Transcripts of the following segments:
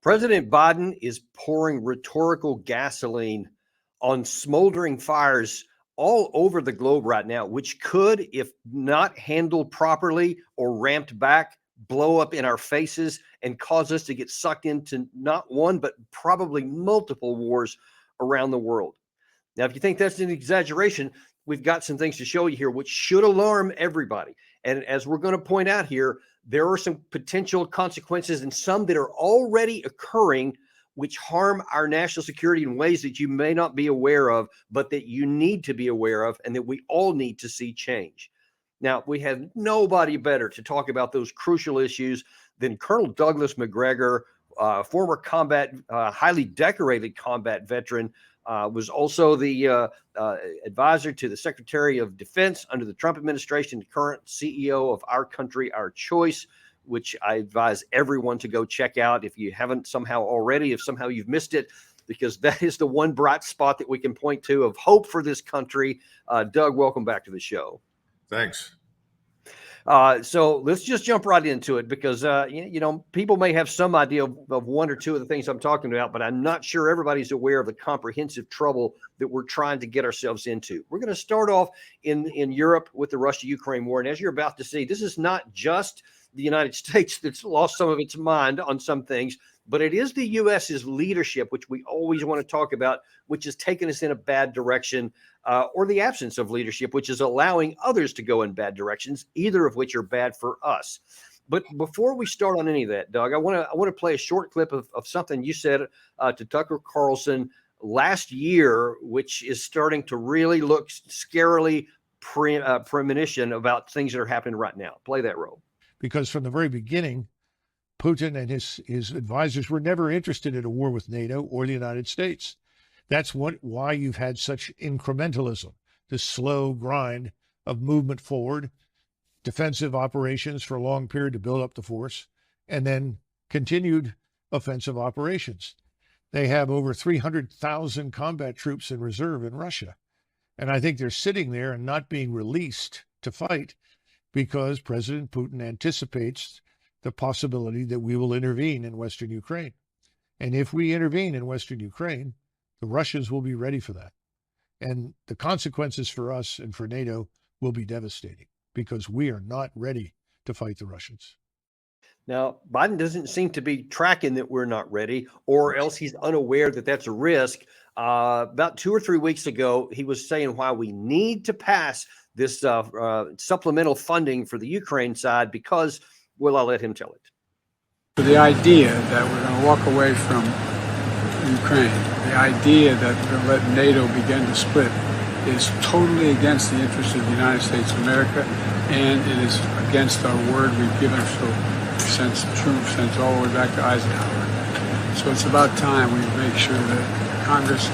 President Biden is pouring rhetorical gasoline on smoldering fires all over the globe right now, which could, if not handled properly or ramped back, blow up in our faces and cause us to get sucked into not one, but probably multiple wars around the world. Now, if you think that's an exaggeration, we've got some things to show you here, which should alarm everybody. And as we're going to point out here, there are some potential consequences and some that are already occurring, which harm our national security in ways that you may not be aware of, but that you need to be aware of and that we all need to see change. Now, we have nobody better to talk about those crucial issues than Colonel Douglas Macgregor, former combat, highly decorated combat veteran, was also the advisor to the Secretary of Defense under the Trump administration, the current CEO of Our Country, Our Choice, which I advise everyone to go check out if you haven't somehow already, if somehow you've missed it, because that is the one bright spot that we can point to of hope for this country. Doug, welcome back to the show. Thanks. So let's just jump right into it because, people may have some idea of one or two of the things I'm talking about, but I'm not sure everybody's aware of the comprehensive trouble that we're trying to get ourselves into. We're going to start off in Europe with the Russia-Ukraine war. And as you're about to see, this is not just the United States that's lost some of its mind on some things, but it is the U.S.'s leadership, which we always want to talk about, which has taken us in a bad direction, or the absence of leadership, which is allowing others to go in bad directions, either of which are bad for us. But before we start on any of that, Doug, I want to play a short clip of something you said to Tucker Carlson last year, which is starting to really look scarily premonition about things that are happening right now. Play that role. Because from the very beginning, Putin and his advisors were never interested in a war with NATO or the United States. That's why you've had such incrementalism, this slow grind of movement forward, defensive operations for a long period to build up the force, and then continued offensive operations. They have over 300,000 combat troops in reserve in Russia. And I think they're sitting there and not being released to fight because President Putin anticipates the possibility that we will intervene in Western Ukraine. And if we intervene in Western Ukraine, the Russians will be ready for that. And the consequences for us and for NATO will be devastating because we are not ready to fight the Russians. Now, Biden doesn't seem to be tracking that we're not ready, or else he's unaware that that's a risk. About 2 or 3 weeks ago, he was saying why we need to pass this supplemental funding for the Ukraine side because, well, I'll let him tell it. For the idea that we're going to walk away from Ukraine, the idea that we're going to let NATO begin to split is totally against the interests of the United States of America, and it is against our word we've given since all the way back to Eisenhower. So it's about time we make sure that Congress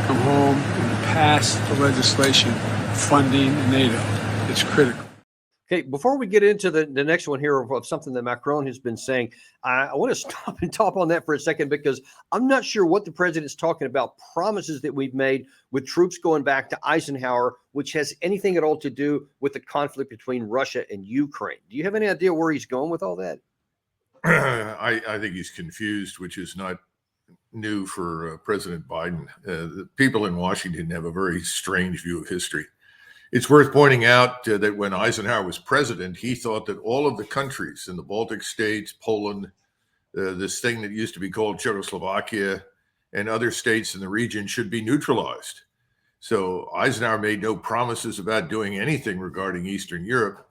come home and pass the legislation funding NATO. It's critical. Okay, before we get into the next one here of something that Macron has been saying, I want to stop and talk on that for a second because I'm not sure what the president's talking about, promises that we've made with troops going back to Eisenhower, which has anything at all to do with the conflict between Russia and Ukraine. Do you have any idea where he's going with all that? I think he's confused, which is not new for President Biden. The people in Washington have a very strange view of history. It's worth pointing out that when Eisenhower was president, he thought that all of the countries in the Baltic states, Poland, this thing that used to be called Czechoslovakia, and other states in the region should be neutralized. So Eisenhower made no promises about doing anything regarding Eastern Europe.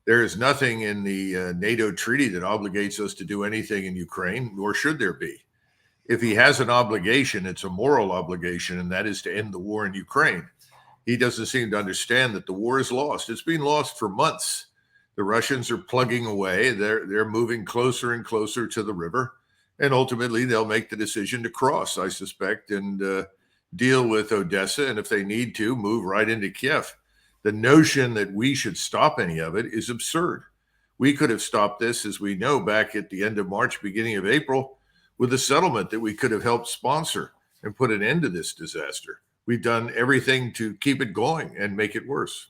There is nothing in the NATO treaty that obligates us to do anything in Ukraine, nor should there be. If he has an obligation, it's a moral obligation, and that is to end the war in Ukraine. He doesn't seem to understand that the war is lost. It's been lost for months. The Russians are plugging away. They're moving closer and closer to the river, and ultimately they'll make the decision to cross, I suspect, and deal with Odessa, and if they need to, move right into Kiev. The notion that we should stop any of it is absurd. We could have stopped this, as we know, back at the end of March, beginning of April, with a settlement that we could have helped sponsor and put an end to this disaster. We've done everything to keep it going and make it worse.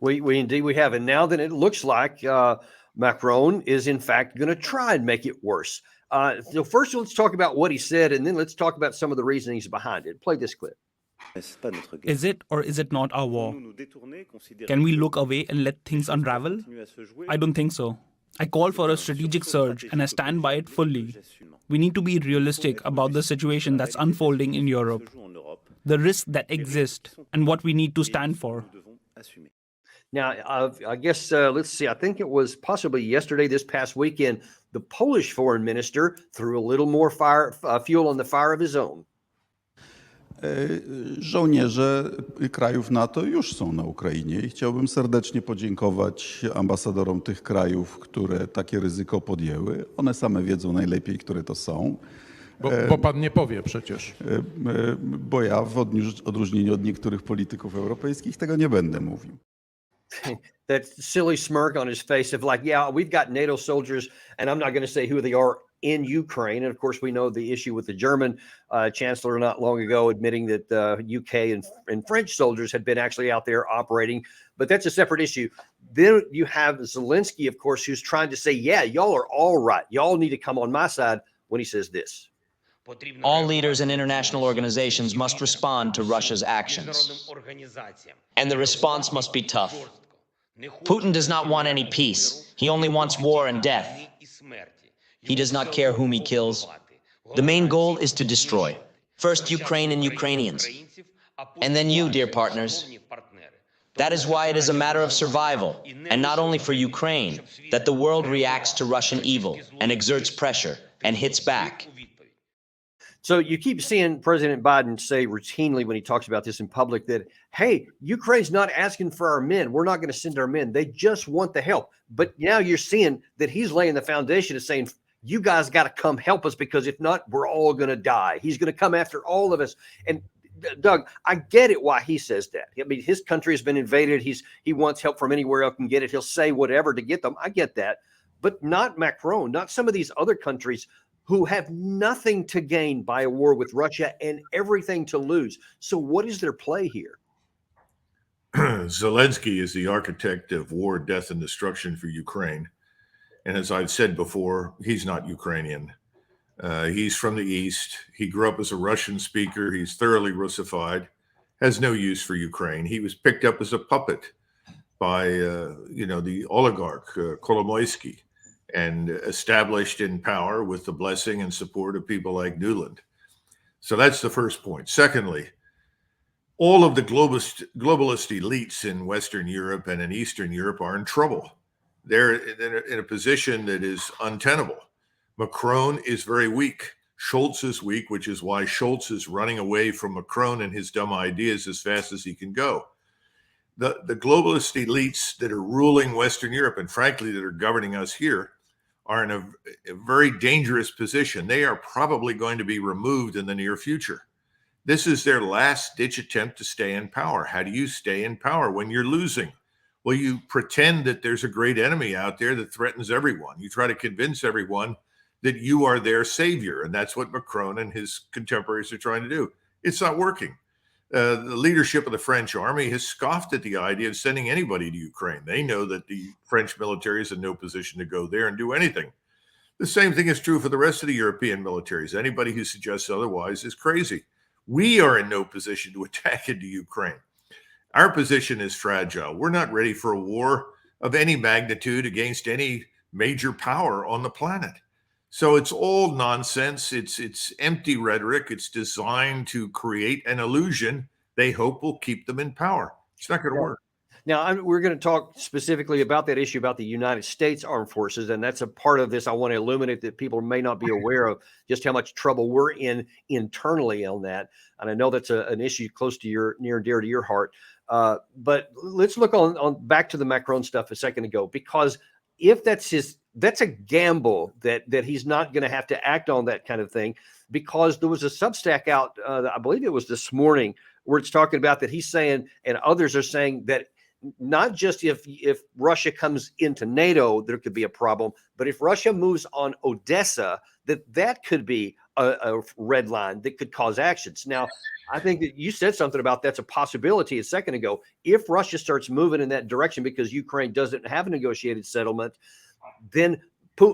We indeed we have. And now that it looks like Macron is in fact going to try and make it worse. So first, let's talk about what he said, and then let's talk about some of the reasonings behind it. Play this clip. Is it or is it not our war? Can we look away and let things unravel? I don't think so. I call for a strategic surge and I stand by it fully. We need to be realistic about the situation that's unfolding in Europe, the risks that exist, and what we need to stand for. Now, I guess, let's see, I think it was possibly yesterday, this past weekend, the Polish foreign minister threw a little more fuel on the fire of his own. Żołnierze krajów NATO już są na Ukrainie i chciałbym serdecznie podziękować ambasadorom tych krajów, które takie ryzyko podjęły. One same wiedzą najlepiej, które to są. Bo pan nie powie przecież. Bo ja w odróżnieniu od niektórych polityków europejskich tego nie będę mówił. That silly smirk on his face of like, yeah, we've got NATO soldiers, and I'm not going to say who they are in Ukraine. And of course, we know the issue with the German chancellor not long ago admitting that UK and French soldiers had been actually out there operating. But that's a separate issue. Then you have Zelensky, of course, who's trying to say, yeah, y'all are all right. Y'all need to come on my side when he says this. All leaders in international organizations must respond to Russia's actions. And the response must be tough. Putin does not want any peace. He only wants war and death. He does not care whom he kills. The main goal is to destroy. First Ukraine and Ukrainians. And then you, dear partners. That is why it is a matter of survival, and not only for Ukraine, that the world reacts to Russian evil and exerts pressure and hits back. So you keep seeing President Biden say routinely when he talks about this in public that, hey, Ukraine's not asking for our men. We're not going to send our men. They just want the help. But now you're seeing that he's laying the foundation of saying, you guys got to come help us, because if not, we're all going to die. He's going to come after all of us. And Doug, I get it why he says that. I mean, his country has been invaded. He wants help from anywhere else can get it. He'll say whatever to get them. I get that. But not Macron, not some of these other countries who have nothing to gain by a war with Russia and everything to lose. So what is their play here? Zelensky is the architect of war, death, and destruction for Ukraine. And as I've said before, he's not Ukrainian. He's from the East. He grew up as a Russian speaker. He's thoroughly Russified, has no use for Ukraine. He was picked up as a puppet by, the oligarch, Kolomoisky, and established in power with the blessing and support of people like Nuland. So that's the first point. Secondly, all of the globalist elites in Western Europe and in Eastern Europe are in trouble. They're in a position that is untenable. Macron is very weak. Scholz is weak, which is why Scholz is running away from Macron and his dumb ideas as fast as he can go. The globalist elites that are ruling Western Europe, and frankly, that are governing us here, are in a very dangerous position. They are probably going to be removed in the near future. This is their last-ditch attempt to stay in power. How do you stay in power when you're losing? Well, you pretend that there's a great enemy out there that threatens everyone. You try to convince everyone that you are their savior, and that's what Macron and his contemporaries are trying to do. It's not working. The leadership of the French army has scoffed at the idea of sending anybody to Ukraine. They know that the French military is in no position to go there and do anything. The same thing is true for the rest of the European militaries. Anybody who suggests otherwise is crazy. We are in no position to attack into Ukraine. Our position is fragile. We're not ready for a war of any magnitude against any major power on the planet. So it's all nonsense. It's empty rhetoric. It's designed to create an illusion they hope will keep them in power. It's not going to work. Now, we're going to talk specifically about that issue about the United States Armed Forces, and that's a part of this. I want to illuminate that people may not be aware of just how much trouble we're in internally on that. And I know that's an issue close to near and dear to your heart. But let's look on back to the Macron stuff a second ago, because if that's a gamble that he's not going to have to act on that kind of thing, because there was a Substack out, I believe it was this morning, where it's talking about that he's saying, and others are saying, that not just if Russia comes into NATO, there could be a problem, but if Russia moves on Odessa, that could be a red line that could cause actions. Now, I think that you said something about that's a possibility a second ago. If Russia starts moving in that direction because Ukraine doesn't have a negotiated settlement, then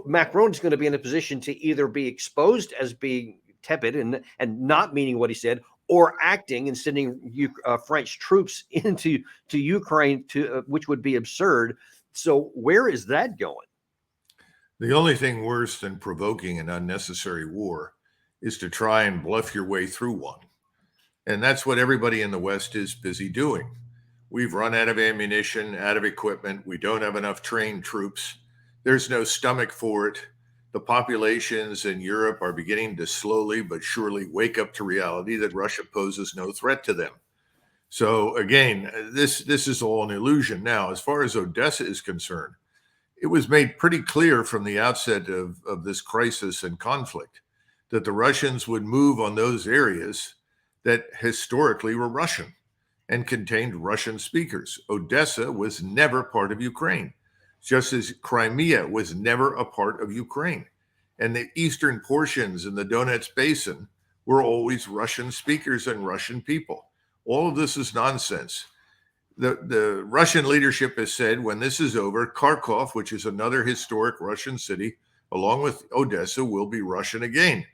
Macron is going to be in a position to either be exposed as being tepid and not meaning what he said, or acting and sending French troops into Ukraine, which would be absurd. So where is that going? The only thing worse than provoking an unnecessary war is to try and bluff your way through one. And that's what everybody in the West is busy doing. We've run out of ammunition, out of equipment. We don't have enough trained troops. There's no stomach for it. The populations in Europe are beginning to slowly but surely wake up to reality that Russia poses no threat to them. So again, this is all an illusion. Now, as far as Odessa is concerned, it was made pretty clear from the outset of this crisis and conflict that the Russians would move on those areas that historically were Russian and contained Russian speakers. Odessa was never part of Ukraine, just as Crimea was never a part of Ukraine. And the eastern portions in the Donetsk Basin were always Russian speakers and Russian people. All of this is nonsense. The Russian leadership has said when this is over, Kharkov, which is another historic Russian city, along with Odessa, will be Russian again.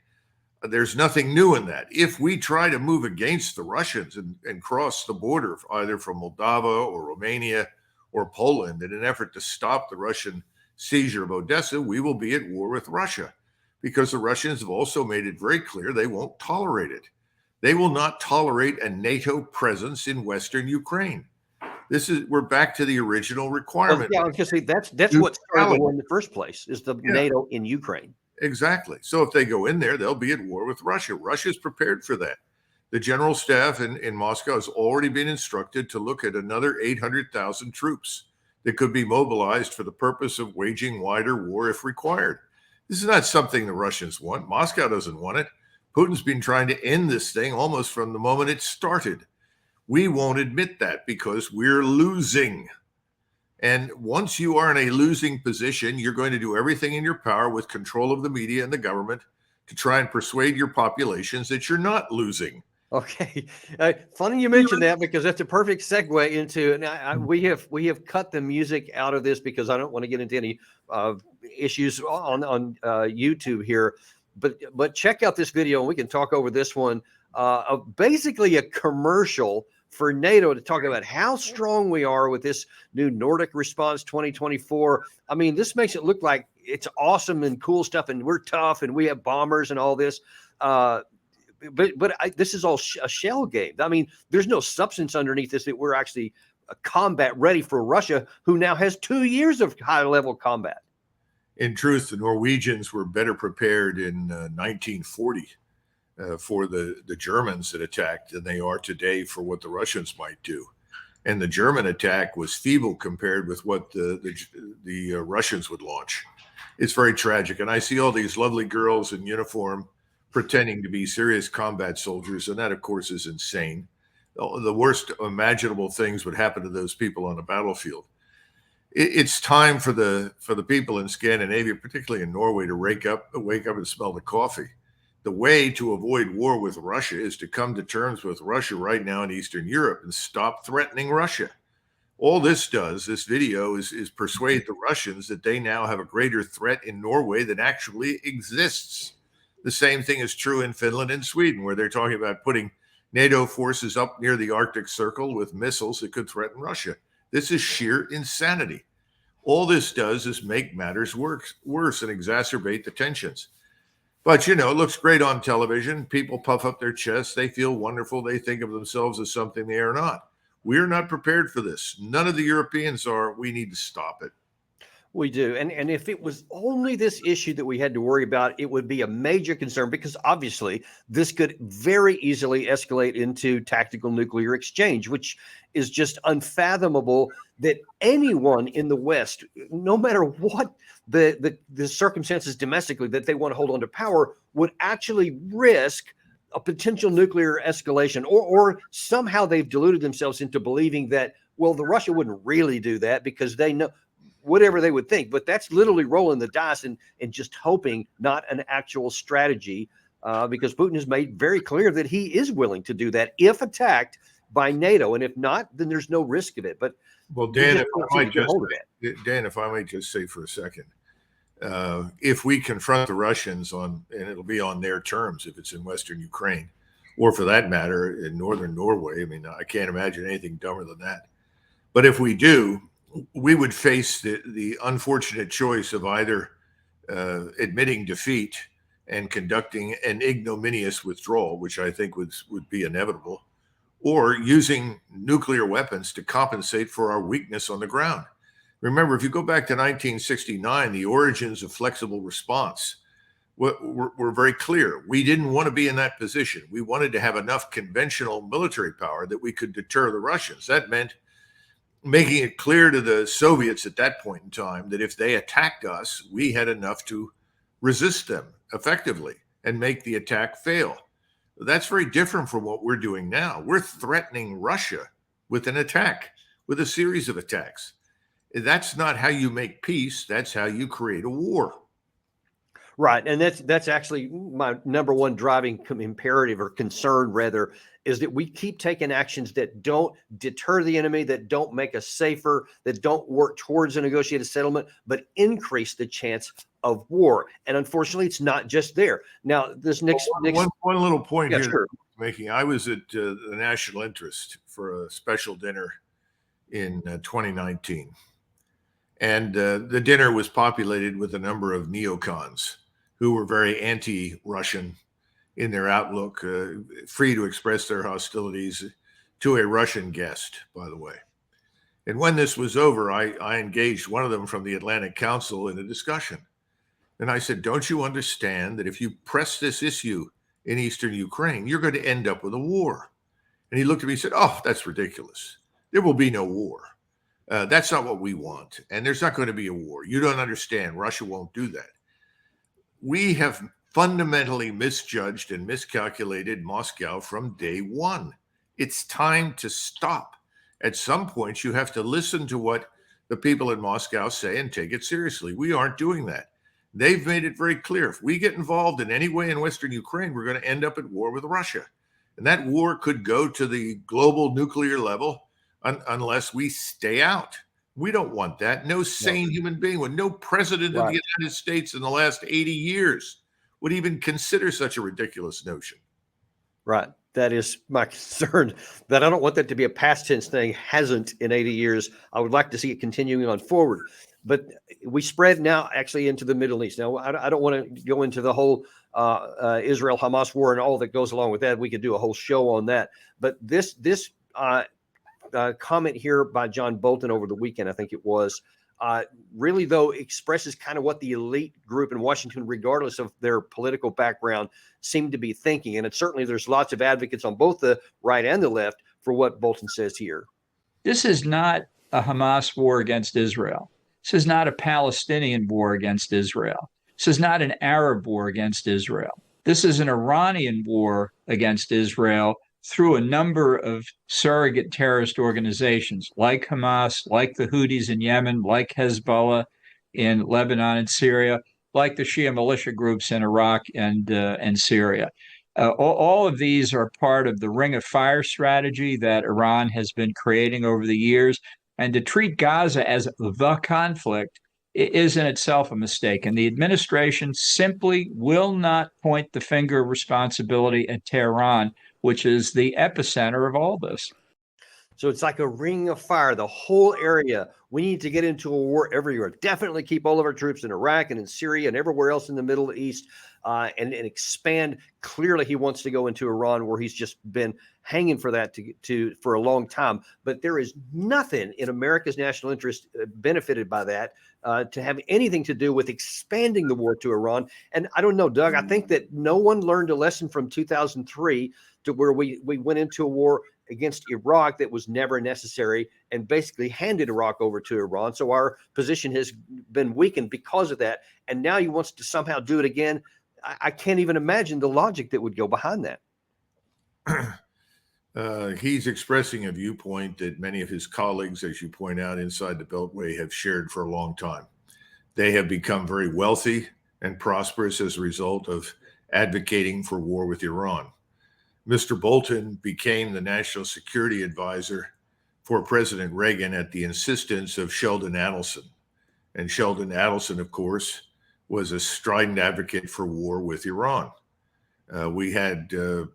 There's nothing new in that. If we try to move against the Russians and cross the border, either from Moldova or Romania or Poland, in an effort to stop the Russian seizure of Odessa, we will be at war with Russia, because the Russians have also made it very clear they won't tolerate it. They will not tolerate a NATO presence in Western Ukraine. We're back to the original requirement. Well, yeah, I was going to say that's what started the war in the first place, is the NATO in Ukraine. Exactly. So if they go in there, they'll be at war with Russia. Russia's prepared for that. The general staff in Moscow has already been instructed to look at another 800,000 troops that could be mobilized for the purpose of waging wider war if required. This is not something the Russians want. Moscow doesn't want it. Putin's been trying to end this thing almost from the moment it started. We won't admit that because we're losing. And once you are in a losing position, you're going to do everything in your power with control of the media and the government to try and persuade your populations that you're not losing. Okay, funny you mentioned that, because that's a perfect segue into. Now, we have cut the music out of this because I don't want to get into any issues on YouTube here. But check out this video and we can talk over this one. Of basically a commercial for NATO to talk about how strong we are with this new Nordic Response 2024. I mean, this makes it look like it's awesome and cool stuff, and we're tough, and we have bombers and all this. This is all a shell game. I mean, there's no substance underneath this that we're actually combat ready for Russia, who now has 2 years of high-level combat. In truth, the Norwegians were better prepared in 1940 for the Germans that attacked than they are today for what the Russians might do. And the German attack was feeble compared with what the Russians would launch. It's very tragic. And I see all these lovely girls in uniform pretending to be serious combat soldiers. And that, of course, is insane. The worst imaginable things would happen to those people on the battlefield. It's time for the people in Scandinavia, particularly in Norway, to wake up and smell the coffee. The way to avoid war with Russia is to come to terms with Russia right now in Eastern Europe and stop threatening Russia. All this does, this video, is persuade the Russians that they now have a greater threat in Norway than actually exists. The same thing is true in Finland and Sweden, where they're talking about putting NATO forces up near the Arctic Circle with missiles that could threaten Russia. This is sheer insanity. All this does is make matters worse and exacerbate the tensions. But, it looks great on television. People puff up their chests. They feel wonderful. They think of themselves as something they are not. We're not prepared for this. None of the Europeans are. We need to stop it. We do. And if it was only this issue that we had to worry about, it would be a major concern, because obviously this could very easily escalate into tactical nuclear exchange, which is just unfathomable that anyone in the West, no matter what the circumstances domestically that they want to hold on to power, would actually risk a potential nuclear escalation, or somehow they've deluded themselves into believing that, well, the Russia wouldn't really do that because they know whatever they would think. But that's literally rolling the dice and just hoping, not an actual strategy, because Putin has made very clear that he is willing to do that if attacked by NATO. And if not, then there's no risk of it. But well, Dan, if I might just say for a second, if we confront the Russians and it'll be on their terms if it's in Western Ukraine, or for that matter, in Northern Norway. I mean, I can't imagine anything dumber than that. But if we do, we would face the unfortunate choice of either admitting defeat and conducting an ignominious withdrawal, which I think would be inevitable, or using nuclear weapons to compensate for our weakness on the ground. Remember, if you go back to 1969, the origins of flexible response were very clear. We didn't want to be in that position. We wanted to have enough conventional military power that we could deter the Russians. That meant making it clear to the Soviets at that point in time that if they attacked us, we had enough to resist them effectively and make the attack fail. That's very different from what we're doing now. We're threatening Russia with an attack, with a series of attacks. That's not how you make peace. That's how you create a war. Right. And that's actually my number one driving imperative or concern, rather, is that we keep taking actions that don't deter the enemy, that don't make us safer, that don't work towards a negotiated settlement, but increase the chance of war. And unfortunately, it's not just there. Now, this next one little point here sure. making. I was at the National Interest for a special dinner in 2019. And the dinner was populated with a number of neocons who were very anti-Russian in their outlook, free to express their hostilities to a Russian guest, by the way. And when this was over, I engaged one of them from the Atlantic Council in a discussion. And I said, don't you understand that if you press this issue in Eastern Ukraine, you're going to end up with a war? And he looked at me and said, oh, that's ridiculous. There will be no war. That's not what we want. And there's not going to be a war. You don't understand. Russia won't do that. We have fundamentally misjudged and miscalculated Moscow from day one. It's time to stop. At some point, you have to listen to what the people in Moscow say and take it seriously. We aren't doing that. They've made it very clear. If we get involved in any way in Western Ukraine, we're going to end up at war with Russia. And that war could go to the global nuclear level unless we stay out. We don't want that. No sane human being would. No president of the United States in the last 80 years would even consider such a ridiculous notion. Right. That is my concern, that I don't want that to be a past tense thing. Hasn't in 80 years. I would like to see it continuing on forward. But we spread now actually into the Middle East. Now, I don't want to go into the whole Israel-Hamas war and all that goes along with that. We could do a whole show on that. But this comment here by John Bolton over the weekend, I think it was, really, though, expresses kind of what the elite group in Washington, regardless of their political background, seem to be thinking. And certainly there's lots of advocates on both the right and the left for what Bolton says here. This is not a Hamas war against Israel. This is not a Palestinian war against Israel. This is not an Arab war against Israel. This is an Iranian war against Israel through a number of surrogate terrorist organizations like Hamas, like the Houthis in Yemen, like Hezbollah in Lebanon and Syria, like the Shia militia groups in Iraq and Syria. All of these are part of the ring of fire strategy that Iran has been creating over the years. And to treat Gaza as the conflict is in itself a mistake. And the administration simply will not point the finger of responsibility at Tehran, which is the epicenter of all this. So it's like a ring of fire, the whole area. We need to get into a war everywhere. Definitely keep all of our troops in Iraq and in Syria and everywhere else in the Middle East, and expand. Clearly, he wants to go into Iran, where he's just been hanging for that for a long time. But there is nothing in America's national interest benefited by that to have anything to do with expanding the war to Iran. And I don't know, Doug, I think that no one learned a lesson from 2003 to where we went into a war against Iraq that was never necessary and basically handed Iraq over to Iran. So our position has been weakened because of that. And now he wants to somehow do it again. I can't even imagine the logic that would go behind that. He's expressing a viewpoint that many of his colleagues, as you point out, inside the Beltway have shared for a long time. They have become very wealthy and prosperous as a result of advocating for war with Iran. Mr. Bolton became the national security advisor for President Reagan at the insistence of Sheldon Adelson. And Sheldon Adelson, of course, was a strident advocate for war with Iran. We had Senator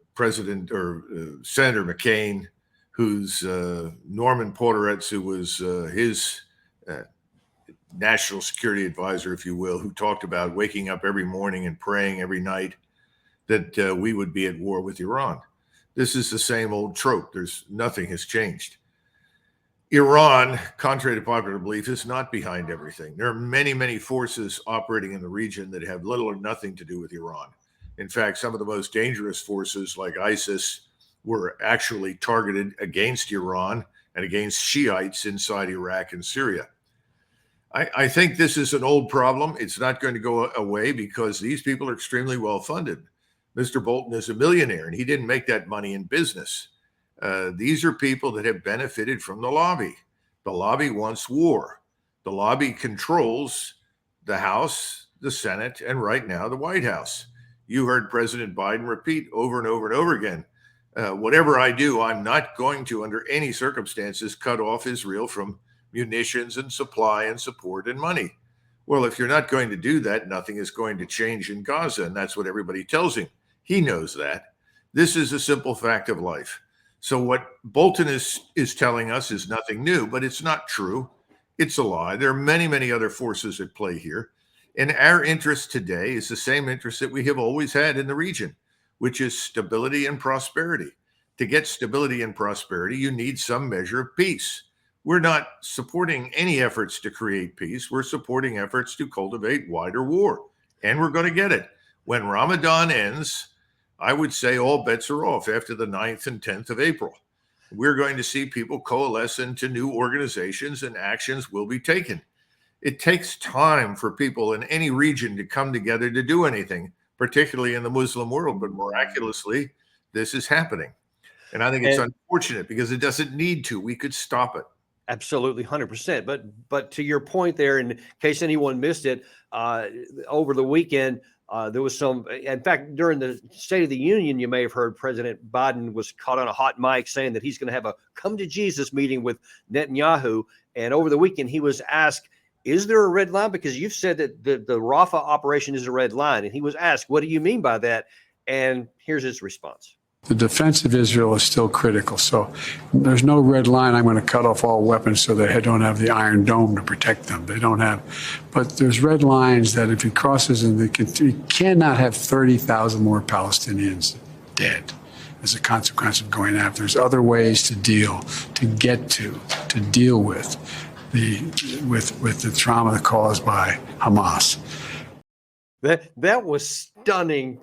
McCain, who's Norman Podhoretz, who was his national security advisor, if you will, who talked about waking up every morning and praying every night that we would be at war with Iran. This is the same old trope. Nothing has changed. Iran, contrary to popular belief, is not behind everything. There are many, many forces operating in the region that have little or nothing to do with Iran. In fact, some of the most dangerous forces like ISIS were actually targeted against Iran and against Shiites inside Iraq and Syria. I think this is an old problem. It's not going to go away because these people are extremely well funded. Mr. Bolton is a millionaire and he didn't make that money in business. These are people that have benefited from the lobby. The lobby wants war. The lobby controls the House, the Senate, and right now the White House. You heard President Biden repeat over and over and over again, whatever I do, I'm not going to, under any circumstances, cut off Israel from munitions and supply and support and money. Well, if you're not going to do that, nothing is going to change in Gaza. And that's what everybody tells him. He knows that. This is a simple fact of life. So what Bolton is telling us is nothing new, but it's not true. It's a lie. There are many, many other forces at play here. And our interest today is the same interest that we have always had in the region, which is stability and prosperity. To get stability and prosperity, you need some measure of peace. We're not supporting any efforts to create peace. We're supporting efforts to cultivate wider war, and we're going to get it. When Ramadan ends, I would say all bets are off after the 9th and 10th of April. We're going to see people coalesce into new organizations and actions will be taken. It takes time for people in any region to come together to do anything, particularly in the Muslim world, but miraculously, this is happening. And I think it's unfortunate because it doesn't need to. We could stop it. Absolutely, 100%. But to your point there, in case anyone missed it, over the weekend, there was some, in fact, during the State of the Union, you may have heard President Biden was caught on a hot mic saying that he's going to have a come to Jesus meeting with Netanyahu. And over the weekend, he was asked, is there a red line? Because you've said that the Rafah operation is a red line. And he was asked, what do you mean by that? And here's his response. The defense of Israel is still critical. So there's no red line. I'm going to cut off all weapons so they don't have the Iron Dome to protect them. They don't have. But there's red lines that if he crosses, he cannot have 30,000 more Palestinians dead as a consequence of going after. There's other ways to deal with the trauma caused by Hamas. That was stunning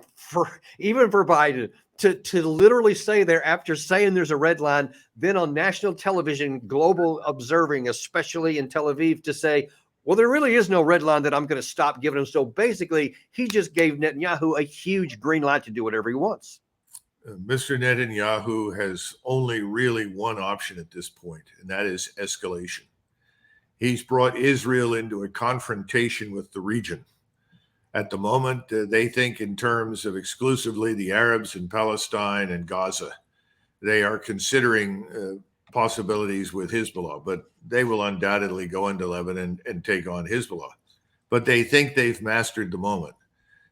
even for Biden to literally say there, after saying there's a red line, then on national television, global observing, especially in Tel Aviv, to say, well, there really is no red line that I'm going to stop giving him. So basically, he just gave Netanyahu a huge green light to do whatever he wants. Mr. Netanyahu has only really one option at this point, and that is escalation. He's brought Israel into a confrontation with the region. At the moment, they think in terms of exclusively the Arabs in Palestine and Gaza. They are considering possibilities with Hezbollah, but they will undoubtedly go into Lebanon and take on Hezbollah. But they think they've mastered the moment.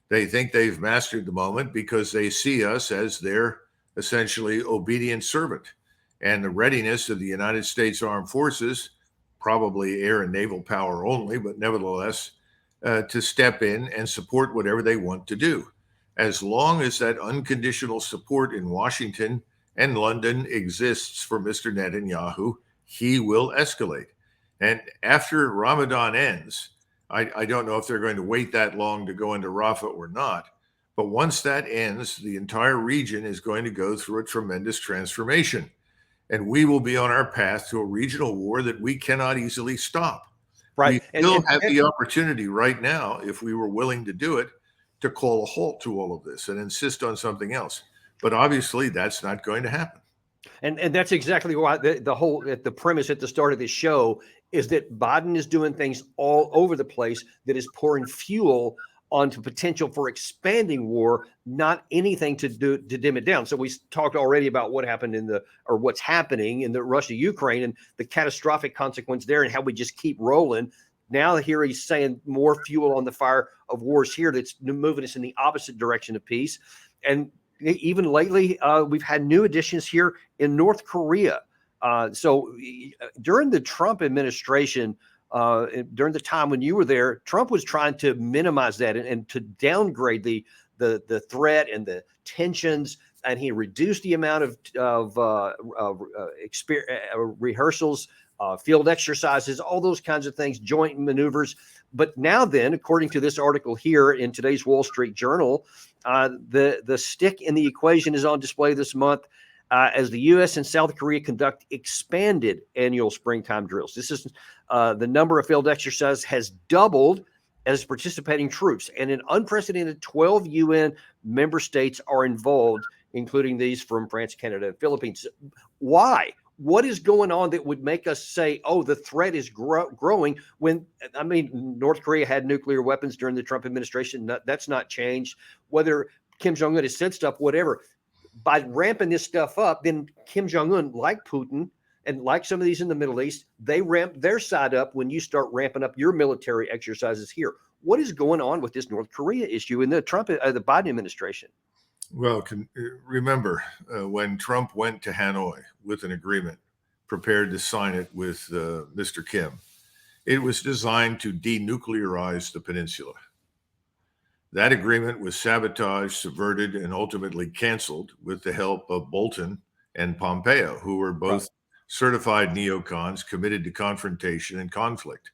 They think they've mastered the moment because they see us as their essentially obedient servant. And the readiness of the United States Armed Forces, probably air and naval power only, but nevertheless, to step in and support whatever they want to do. As long as that unconditional support in Washington and London exists for Mr. Netanyahu, he will escalate. And after Ramadan ends, I don't know if they're going to wait that long to go into Rafah or not, but once that ends, the entire region is going to go through a tremendous transformation. And we will be on our path to a regional war that we cannot easily stop. Right. We still have the opportunity right now, if we were willing to do it, to call a halt to all of this and insist on something else. But obviously, that's not going to happen. And that's exactly why the premise at the start of this show is that Biden is doing things all over the place that is pouring fuel onto potential for expanding war, not anything to dim it down. So we talked already about what happened what's happening in the Russia-Ukraine and the catastrophic consequence there and how we just keep rolling. Now here he's saying more fuel on the fire of wars here that's moving us in the opposite direction of peace. And even lately, we've had new additions here in North Korea. So during the Trump administration, during the time when you were there, Trump was trying to minimize that and to downgrade the threat and the tensions, and he reduced the amount of rehearsals, field exercises, all those kinds of things, joint maneuvers. But now then, according to this article here in today's Wall Street Journal, the stick in the equation is on display this month as the U.S. and South Korea conduct expanded annual springtime drills. This is the number of field exercises has doubled as participating troops, and an unprecedented 12 UN member states are involved, including these from France, Canada, and Philippines. Why? What is going on that would make us say, oh, the threat is growing when, I mean, North Korea had nuclear weapons during the Trump administration. That's not changed. Whether Kim Jong-un has said stuff, whatever, by ramping this stuff up, then Kim Jong-un, like Putin and like some of these in the Middle East, they ramp their side up when you start ramping up your military exercises here. What is going on with this North Korea issue in the the Biden administration? Well, remember when Trump went to Hanoi with an agreement, prepared to sign it with Mr. Kim, it was designed to denuclearize the peninsula. That agreement was sabotaged, subverted, and ultimately canceled with the help of Bolton and Pompeo, who were both certified neocons committed to confrontation and conflict.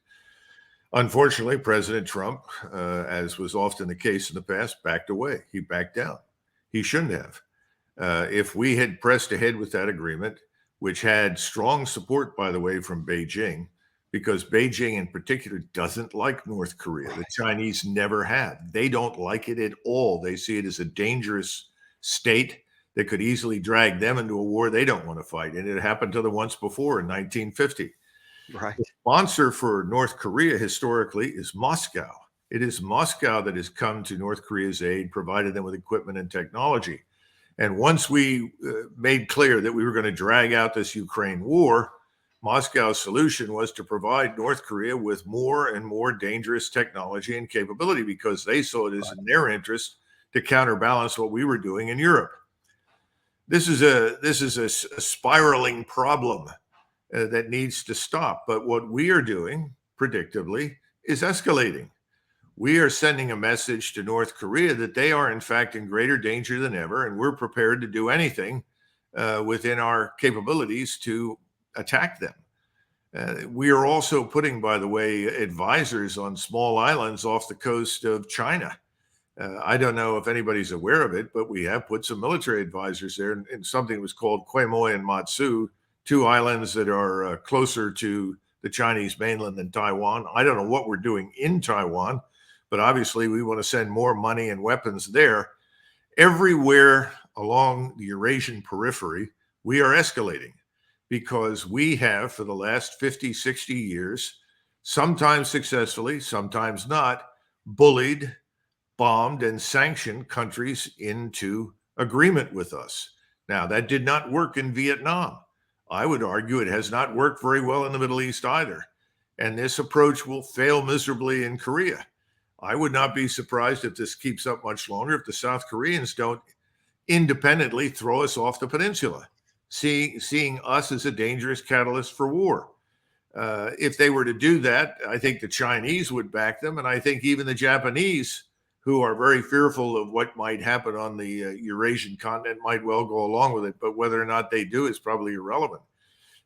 Unfortunately, President Trump, as was often the case in the past, backed away. He backed down. He shouldn't have. If we had pressed ahead with that agreement, which had strong support, by the way, from Beijing, because Beijing in particular doesn't like North Korea. The Chinese never had. They don't like it at all. They see it as a dangerous state that could easily drag them into a war they don't want to fight. And it happened to them once before in 1950. Right. The sponsor for North Korea historically is Moscow. It is Moscow that has come to North Korea's aid, provided them with equipment and technology. And once we made clear that we were going to drag out this Ukraine war, Moscow's solution was to provide North Korea with more and more dangerous technology and capability because they saw it as in their interest to counterbalance what we were doing in Europe. This is a spiraling problem that needs to stop. But what we are doing, predictably, is escalating. We are sending a message to North Korea that they are, in fact, in greater danger than ever, and we're prepared to do anything within our capabilities to attack them. We are also putting, by the way, advisors on small islands off the coast of China. I don't know if anybody's aware of it, but we have put some military advisors there in something that was called Quemoy and Matsu, two islands that are closer to the Chinese mainland than Taiwan. I don't know what we're doing in Taiwan, but obviously we want to send more money and weapons there. Everywhere along the Eurasian periphery, we are escalating because we have, for the last 50, 60 years, sometimes successfully, sometimes not, bullied, bombed, and sanctioned countries into agreement with us. Now, that did not work in Vietnam. I would argue it has not worked very well in the Middle East either. And this approach will fail miserably in Korea. I would not be surprised if this keeps up much longer if the South Koreans don't independently throw us off the peninsula, seeing us as a dangerous catalyst for war. If they were to do that, I think the Chinese would back them. And I think even the Japanese, who are very fearful of what might happen on the Eurasian continent, might well go along with it. But whether or not they do is probably irrelevant.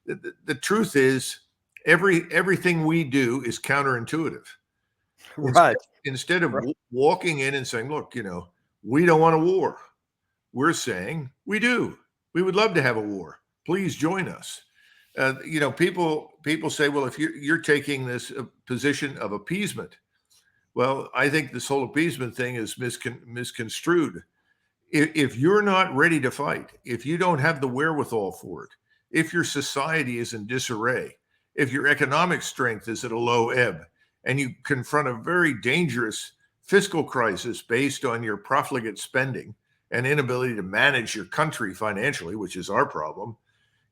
The truth is, everything we do is counterintuitive. Right. Instead of walking in and saying, look, we don't want a war, we're saying we do. We would love to have a war. Please join us. People say, well, if you're taking this position of appeasement, well, I think this whole appeasement thing is misconstrued. If you're not ready to fight, if you don't have the wherewithal for it, if your society is in disarray, if your economic strength is at a low ebb, and you confront a very dangerous fiscal crisis based on your profligate spending and inability to manage your country financially, which is our problem,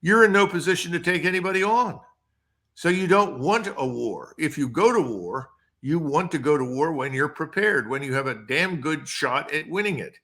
you're in no position to take anybody on. So you don't want a war. If you go to war, you want to go to war when you're prepared, when you have a damn good shot at winning it.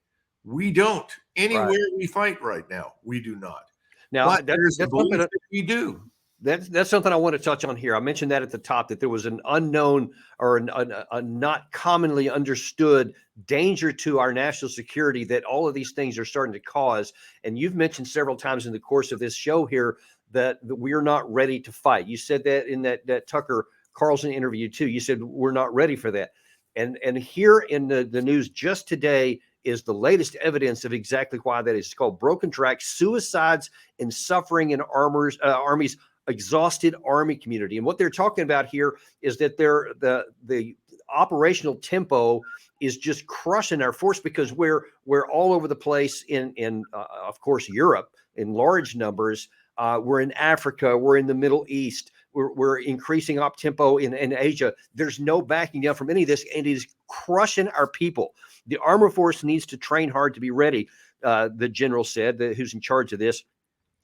We don't. Anywhere we fight right now, we do not. Now, But there's a that's belief something that we do. that's something I want to touch on here. I mentioned that at the top, that there was an unknown or a not commonly understood danger to our national security that all of these things are starting to cause. And you've mentioned several times in the course of this show here that we're not ready to fight. You said that in that Tucker Carlson interview too. You said we're not ready for that. And here in the news just today is the latest evidence of exactly why that is. It's called Broken Track: Suicides and Suffering in Army's Exhausted Army Community. And what they're talking about here is that the operational tempo is just crushing our force, because we're all over the place in of course, Europe in large numbers. We're in Africa. We're in the Middle East. We're increasing up tempo in Asia. There's no backing down from any of this, and it is crushing our people. The armor force needs to train hard to be ready, the general said, who's in charge of this,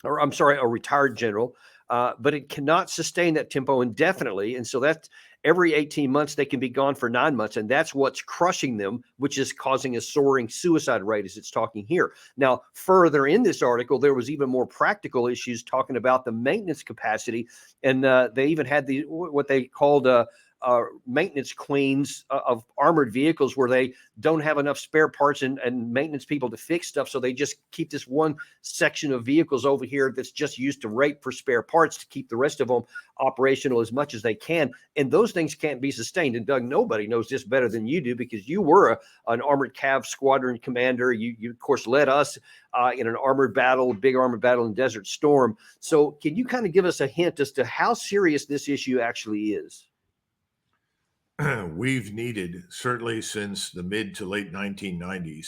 or I'm sorry, a retired general. But it cannot sustain that tempo indefinitely. And so that's every 18 months, they can be gone for 9 months. And that's what's crushing them, which is causing a soaring suicide rate, as it's talking here. Now, further in this article, there was even more practical issues talking about the maintenance capacity. And they even had what they called maintenance queens of armored vehicles, where they don't have enough spare parts and maintenance people to fix stuff. So they just keep this one section of vehicles over here that's just used to rape for spare parts to keep the rest of them operational as much as they can. And those things can't be sustained. And Doug, nobody knows this better than you do, because you were an armored cav squadron commander. You of course led us in an armored battle, big armored battle in Desert Storm. So can you kind of give us a hint as to how serious this issue actually is? We've needed, certainly since the mid to late 1990s,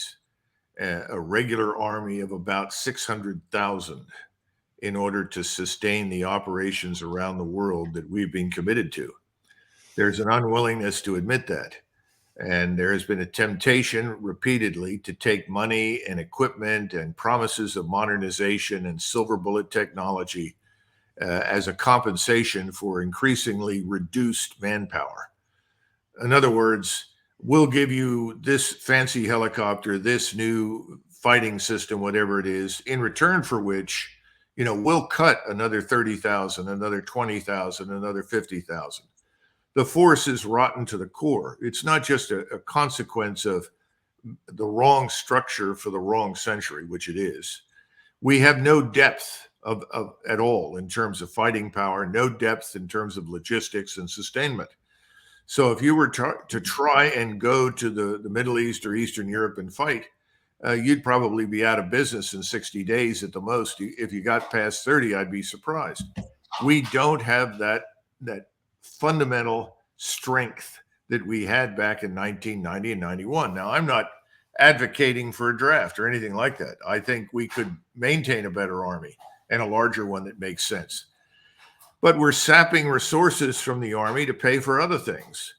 a regular army of about 600,000 in order to sustain the operations around the world that we've been committed to. There's an unwillingness to admit that. And there has been a temptation repeatedly to take money and equipment and promises of modernization and silver bullet technology as a compensation for increasingly reduced manpower. In other words, we'll give you this fancy helicopter, this new fighting system, whatever it is, in return for which, we'll cut another 30,000, another 20,000, another 50,000. The force is rotten to the core. It's not just a consequence of the wrong structure for the wrong century, which it is. We have no depth of at all in terms of fighting power, no depth in terms of logistics and sustainment. So if you were to try and go to the Middle East or Eastern Europe and fight, you'd probably be out of business in 60 days at the most. If you got past 30, I'd be surprised. We don't have that fundamental strength that we had back in 1990 and 91. Now, I'm not advocating for a draft or anything like that. I think we could maintain a better army and a larger one that makes sense. But we're sapping resources from the Army to pay for other things.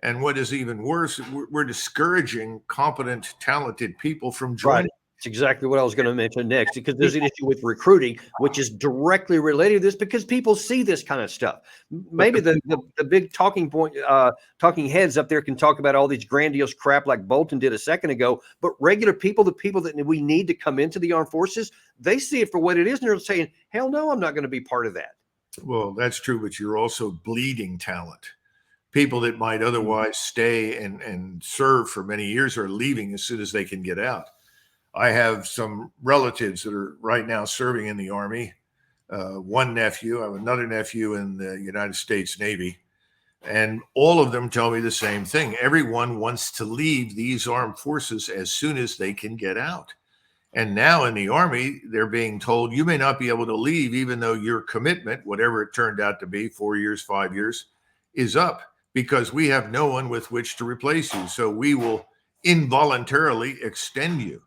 And what is even worse, we're discouraging competent, talented people from joining. Right. It's exactly what I was going to mention next, because there's an issue with recruiting, which is directly related to this, because people see this kind of stuff. Maybe the big talking heads up there can talk about all these grandiose crap like Bolton did a second ago, but regular people, the people that we need to come into the armed forces, they see it for what it is, and they're saying, hell no, I'm not going to be part of that. Well, that's true, but you're also bleeding talent. People that might otherwise stay and serve for many years are leaving as soon as they can get out. I have some relatives that are right now serving in the Army. One nephew, I have another nephew in the United States Navy, and all of them tell me the same thing. Everyone wants to leave these armed forces as soon as they can get out. And now in the Army, they're being told you may not be able to leave, even though your commitment, whatever it turned out to be, 4 years, 5 years, is up, because we have no one with which to replace you. So we will involuntarily extend you.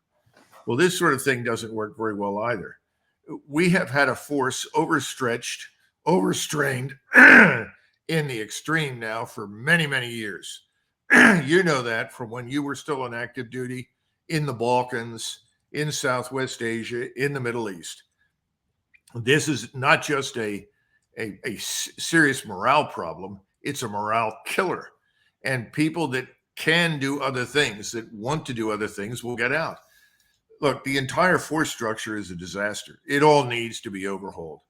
Well, this sort of thing doesn't work very well either. We have had a force overstretched, overstrained in the extreme now for many, many years. You know that from when you were still on active duty in the Balkans, in Southwest Asia, in the Middle East. This is not just a serious morale problem. It's a morale killer. And people that can do other things, that want to do other things, will get out. Look, the entire force structure is a disaster. It all needs to be overhauled.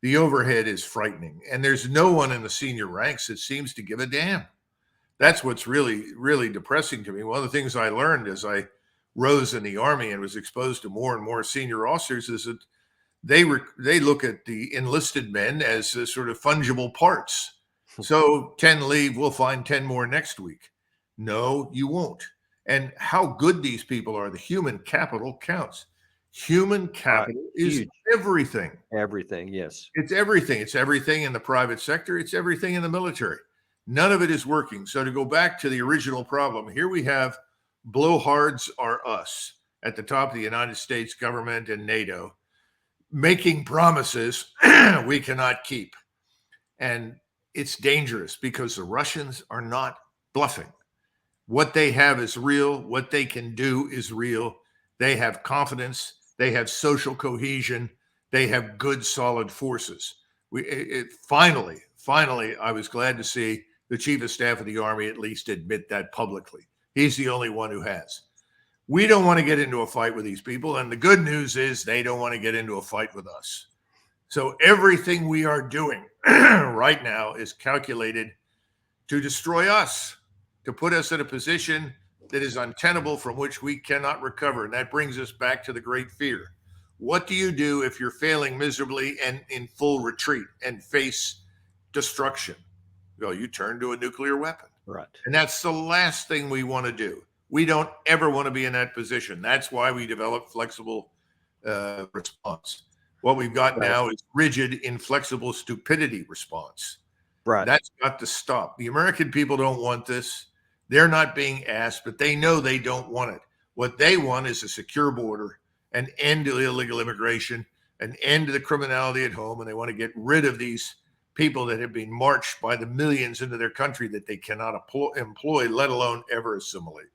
The overhead is frightening, and there's no one in the senior ranks that seems to give a damn. That's what's really, really depressing to me. One of the things I learned as I rose in the Army and was exposed to more and more senior officers is that they look at the enlisted men as sort of fungible parts. So 10 leave, we'll find 10 more next week. No, you won't. And how good these people are, the human capital counts. Human capital is huge. Everything. Everything, yes. It's everything. It's everything in the private sector. It's everything in the military. None of it is working. So to go back to the original problem, here we have blowhards are us at the top of the United States government and NATO making promises we cannot keep. And it's dangerous because the Russians are not bluffing. What they have is real. What they can do is real. They have confidence. They have social cohesion. They have good, solid forces. Finally, I was glad to see the Chief of Staff of the Army at least admit that publicly. He's the only one who has. We don't want to get into a fight with these people. And the good news is they don't want to get into a fight with us. So everything we are doing right now is calculated to destroy us, to put us in a position that is untenable, from which we cannot recover. And that brings us back to the great fear. What do you do if you're failing miserably and in full retreat and face destruction? Well, you turn to a nuclear weapon. Right. And that's the last thing we want to do. We don't ever want to be in that position. That's why we develop flexible response. What we've got now is rigid, inflexible stupidity response. Right. That's got to stop. The American people don't want this. They're not being asked, but they know they don't want it. What they want is a secure border, an end to illegal immigration, an end to the criminality at home, and they want to get rid of these people that have been marched by the millions into their country that they cannot employ, let alone ever assimilate.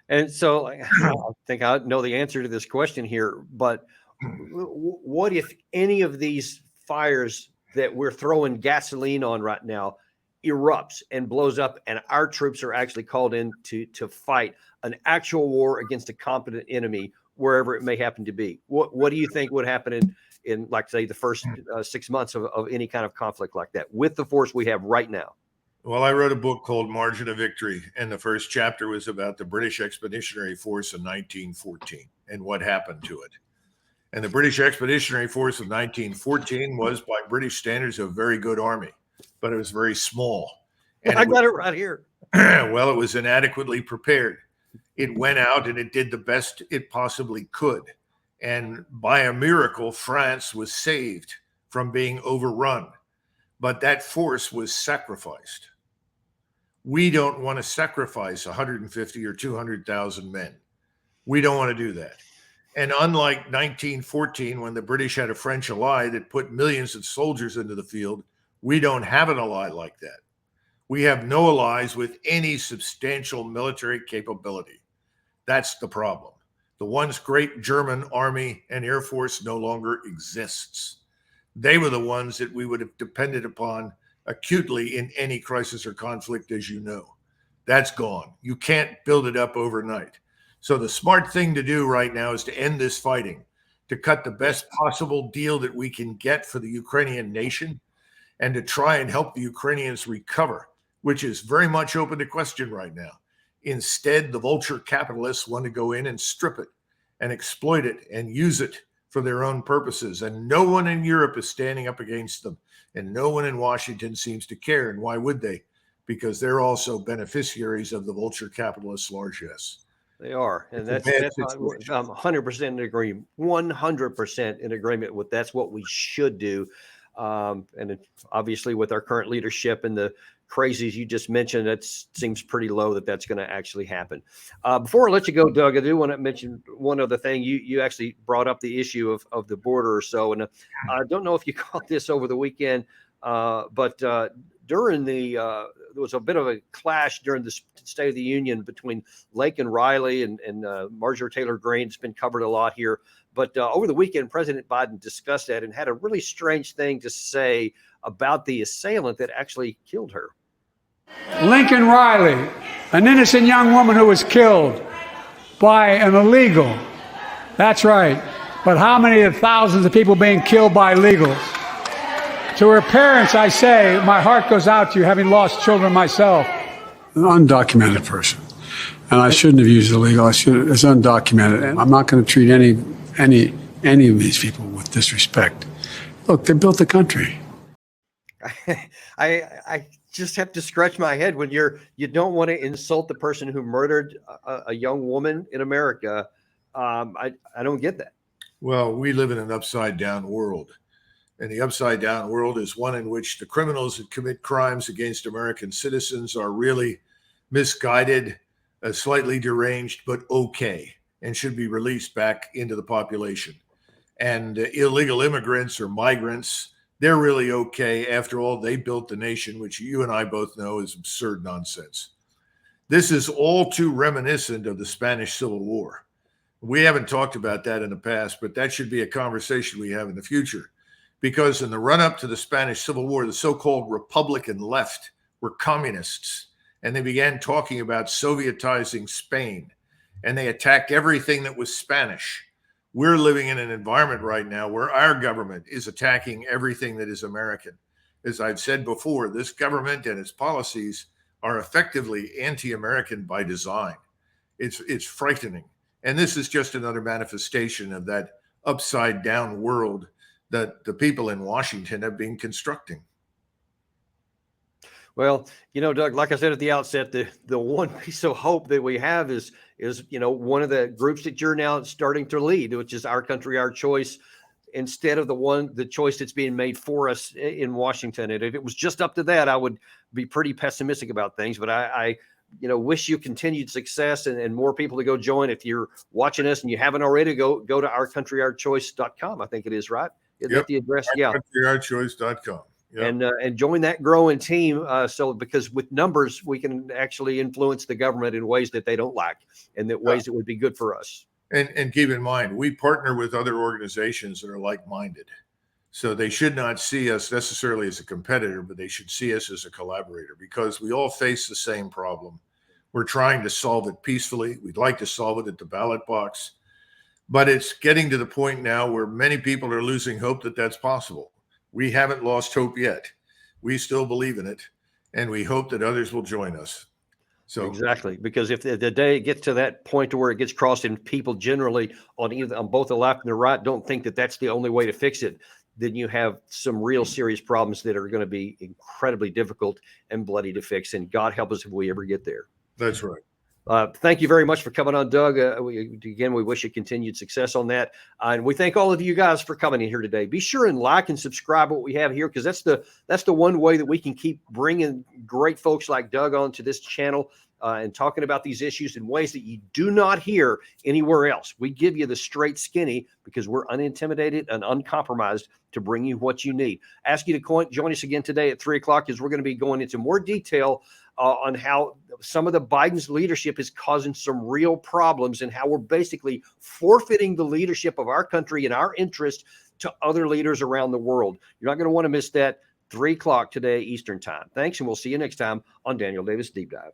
And so I think I know the answer to this question here, but what if any of these fires that we're throwing gasoline on right now erupts and blows up, and our troops are actually called in to fight an actual war against a competent enemy, wherever it may happen to be? What do you think would happen in like, say, the first 6 months of any kind of conflict like that with the force we have right now? Well, I wrote a book called Margin of Victory, and the first chapter was about the British Expeditionary Force in 1914 and what happened to it. And the British Expeditionary Force of 1914 was, by British standards, a very good army, but it was very small. And I got it right here. Well, it was inadequately prepared. It went out and it did the best it possibly could. And by a miracle, France was saved from being overrun. But that force was sacrificed. We don't want to sacrifice 150 or 200,000 men. We don't want to do that. And unlike 1914, when the British had a French ally that put millions of soldiers into the field, we don't have an ally like that. We have no allies with any substantial military capability. That's the problem. The once great German army and air force no longer exists. They were the ones that we would have depended upon acutely in any crisis or conflict, as you know. That's gone. You can't build it up overnight. So the smart thing to do right now is to end this fighting, to cut the best possible deal that we can get for the Ukrainian nation, and to try and help the Ukrainians recover, which is very much open to question right now. Instead, the vulture capitalists want to go in and strip it and exploit it and use it for their own purposes. And no one in Europe is standing up against them. And no one in Washington seems to care. And why would they? Because they're also beneficiaries of the vulture capitalists' largesse. They are. And that's I'm 100% in agreement, 100% in agreement with that's what we should do. And obviously with our current leadership and the crazies you just mentioned, that seems pretty low that that's going to actually happen. Before I let you go, Doug, I do want to mention one other thing. You actually brought up the issue of the border or so. And I don't know if you caught this over the weekend, But during there was a bit of a clash during the State of the Union between Lake and Riley and Marjorie Taylor Greene. It's been covered a lot here. But over the weekend, President Biden discussed that and had a really strange thing to say about the assailant that actually killed her. Lincoln Riley, an innocent young woman who was killed by an illegal. That's right. But how many of thousands of people being killed by illegals? To her parents, I say, my heart goes out to you, having lost children myself. An undocumented person. And I shouldn't have used illegal. It's undocumented. And I'm not going to treat any of these people with disrespect. Look, they built the country. I just have to scratch my head when you don't want to insult the person who murdered a young woman in America. I don't get that. Well, we live in an upside down world. And the upside down world is one in which the criminals that commit crimes against American citizens are really misguided, slightly deranged, but okay, and should be released back into the population. And illegal immigrants or migrants, they're really okay. After all, they built the nation, which you and I both know is absurd nonsense. This is all too reminiscent of the Spanish Civil War. We haven't talked about that in the past, but that should be a conversation we have in the future. Because in the run-up to the Spanish Civil War, the so-called Republican left were communists, and they began talking about Sovietizing Spain, and they attacked everything that was Spanish. We're living in an environment right now where our government is attacking everything that is American. As I've said before, this government and its policies are effectively anti-American by design. It's frightening. And this is just another manifestation of that upside-down world that the people in Washington have been constructing. Well, Doug, like I said at the outset, the one piece of hope that we have is one of the groups that you're now starting to lead, which is Our Country, Our Choice, instead of the choice that's being made for us in Washington. And if it was just up to that, I would be pretty pessimistic about things. But I wish you continued success and more people to go join. If you're watching us and you haven't already, go to ourcountryourchoice.com. I think it is, right? Isn't that the address? Yeah. Ourcountryourchoice.com. Yep. And join that growing team. Because with numbers, we can actually influence the government in ways that they don't like and that ways that would be good for us. And keep in mind, we partner with other organizations that are like-minded. So they should not see us necessarily as a competitor, but they should see us as a collaborator because we all face the same problem. We're trying to solve it peacefully. We'd like to solve it at the ballot box. But it's getting to the point now where many people are losing hope that that's possible. We haven't lost hope yet. We still believe in it, and we hope that others will join us. So exactly, because if the day it gets to that point to where it gets crossed and people generally on both the left and the right don't think that that's the only way to fix it, then you have some real serious problems that are going to be incredibly difficult and bloody to fix. And God help us if we ever get there. That's right. Thank you very much for coming on, Doug. We wish you continued success on that. And we thank all of you guys for coming in here today. Be sure and like and subscribe what we have here, because that's the one way that we can keep bringing great folks like Doug onto this channel and talking about these issues in ways that you do not hear anywhere else. We give you the straight skinny because we're unintimidated and uncompromised to bring you what you need. Ask you to join us again today at 3:00 as we're going to be going into more detail on how some of the Biden's leadership is causing some real problems and how we're basically forfeiting the leadership of our country and our interest to other leaders around the world. You're not going to want to miss that. 3:00 today, Eastern time. Thanks, and we'll see you next time on Daniel Davis Deep Dive.